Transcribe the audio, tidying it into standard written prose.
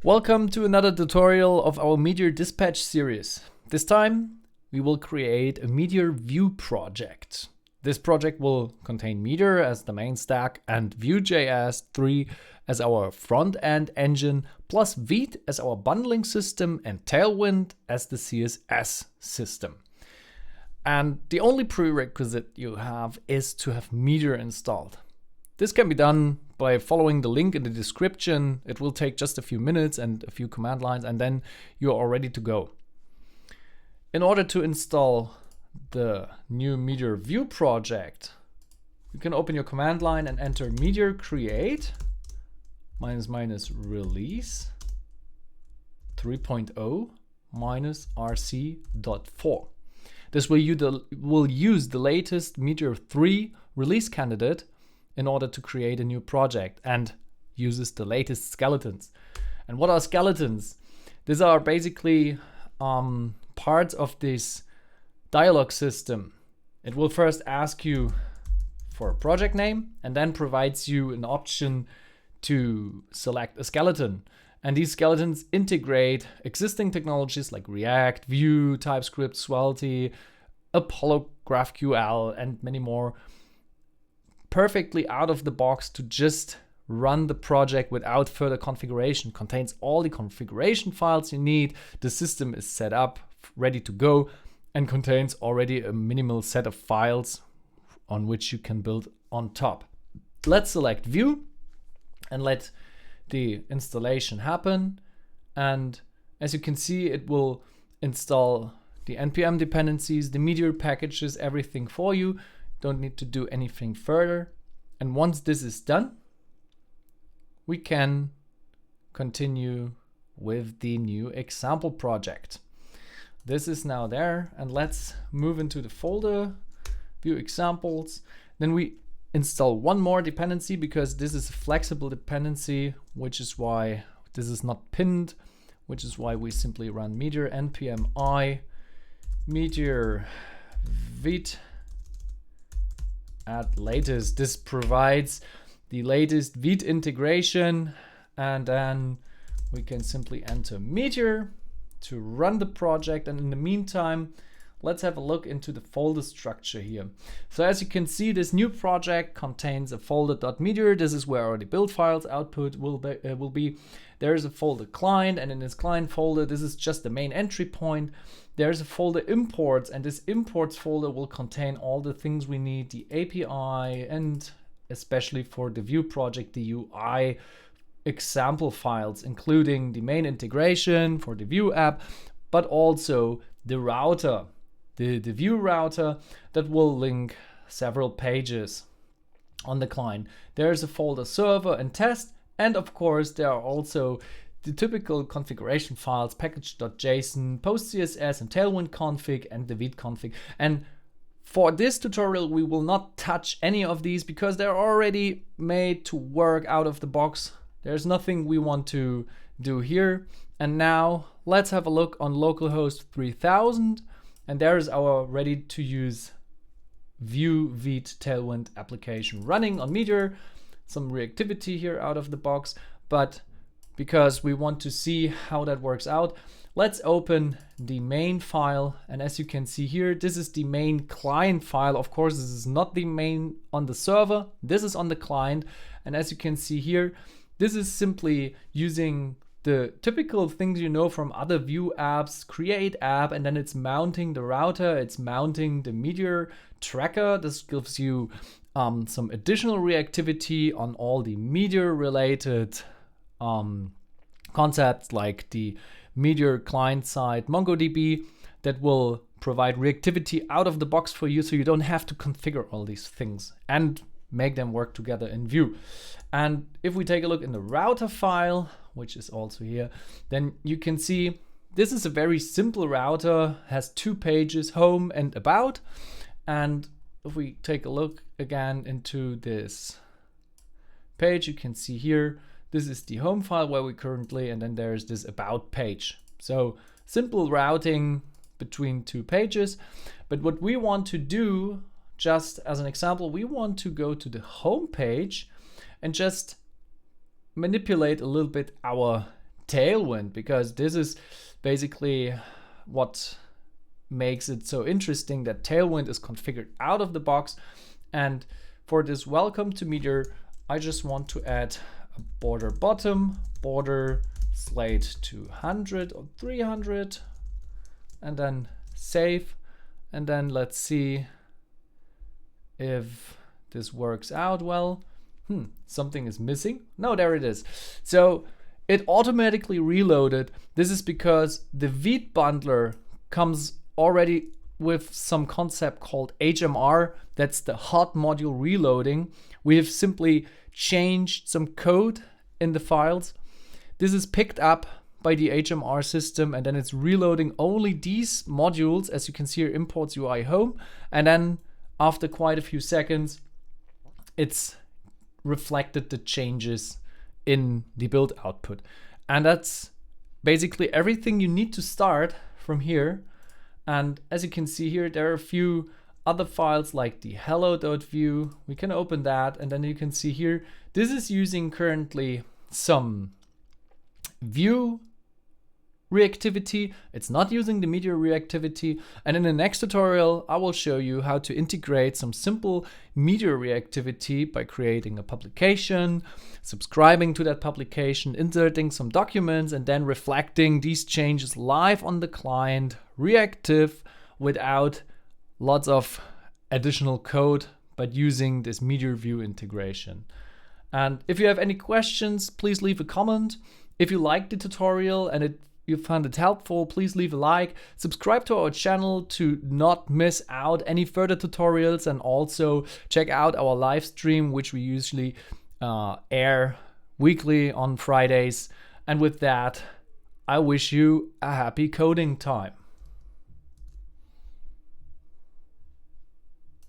Welcome to another tutorial of our Meteor Dispatch series. This time we will create a Meteor Vue project. This project will contain Meteor as the main stack and Vue.js 3 as our front-end engine, plus Vite as our bundling system and Tailwind as the CSS system. And the only prerequisite you have is to have Meteor installed. This can be done by following the link in the description. It will take just a few minutes and a few command lines, and then you're all ready to go. In order to install the new Meteor Vue project, you can open your command line and enter meteor create --release 3.0 -rc.4. This will use the latest Meteor 3 release candidate in order to create a new project and uses the latest skeletons. And what are skeletons? These are basically parts of this dialog system. It will first ask you for a project name and then provides you an option to select a skeleton. And these skeletons integrate existing technologies like React, Vue, TypeScript, Svelte, Apollo GraphQL, and many more, perfectly out of the box to just run the project without further configuration. Contains all the configuration files you need. The system is set up, ready to go, and contains already a minimal set of files on which you can build on top. Let's select Vue and let the installation happen. And as you can see, it will install the npm dependencies, the Meteor packages, everything for you. Don't need to do anything further. And once this is done, we can continue with the new example project. This is now there, and let's move into the folder, view examples. Then we install one more dependency because this is a flexible dependency, which is why this is not pinned, which is why we simply run meteor npm I meteor-vite at latest. This provides the latest Vite integration, and then we can simply enter Meteor to run the project. And in the meantime, let's have a look into the folder structure here. So as you can see, this new project contains a folder.meteor. This is where our build files output will be. There is a folder client, and in this client folder, this is just the main entry point. There's a folder imports, and this imports folder will contain all the things we need, the API, and especially for the Vue project, the UI example files, including the main integration for the Vue app, but also the router, the Vue router that will link several pages on the client. There's a folder server and test, and of course there are also the typical configuration files, package.json, post.css and Tailwind config, and the Vite config. And for this tutorial, we will not touch any of these because they're already made to work out of the box. There's nothing we want to do here. And now let's have a look on localhost 3000. And there is our ready to use Vue Vite Tailwind application running on Meteor. Some reactivity here out of the box, but because we want to see how that works out, let's open the main file. And as you can see here, this is the main client file. Of course, this is not the main on the server. This is on the client. And as you can see here, this is simply using the typical things you know from other Vue apps, create app, and then it's mounting the router, it's mounting the Meteor tracker. This gives you some additional reactivity on all the Meteor related concepts like the Meteor client-side MongoDB that will provide reactivity out of the box for you, so you don't have to configure all these things and make them work together in Vue. And if we take a look in the router file, which is also here, then you can see this is a very simple router, has two pages, home and about. And if we take a look again into this page, you can see here, this is the home file where we currently, and then there's this about page. So simple routing between two pages. But what we want to do, just as an example, we want to go to the home page and just manipulate a little bit our Tailwind, because this is basically what makes it so interesting, that Tailwind is configured out of the box. And for this welcome to Meteor, I just want to add a border bottom, border slate 200 or 300, and then save. And then let's see if this works out well. Something is missing. No, there it is. So it automatically reloaded. This is because the Vite bundler comes already with some concept called HMR. That's the hot module reloading. We have simply changed some code in the files. This is picked up by the HMR system, and then it's reloading only these modules. As you can see here, imports UI home, and then after quite a few seconds, it's reflected the changes in the build output. And that's basically everything you need to start from here. And as you can see here, there are a few other files like the hello.view. We can open that, and then you can see here, this is using currently some view reactivity. It's not using the meteor reactivity. And in the next tutorial, I will show you how to integrate some simple meteor reactivity by creating a publication, subscribing to that publication, inserting some documents, and then reflecting these changes live on the client, reactive, without lots of additional code, but using this meteor view integration. And if you have any questions, please leave a comment. If you liked the tutorial and you found it helpful, please leave a like, subscribe to our channel to not miss out any further tutorials, and also check out our live stream, which we usually air weekly on Fridays. And with that, I wish you a happy coding time.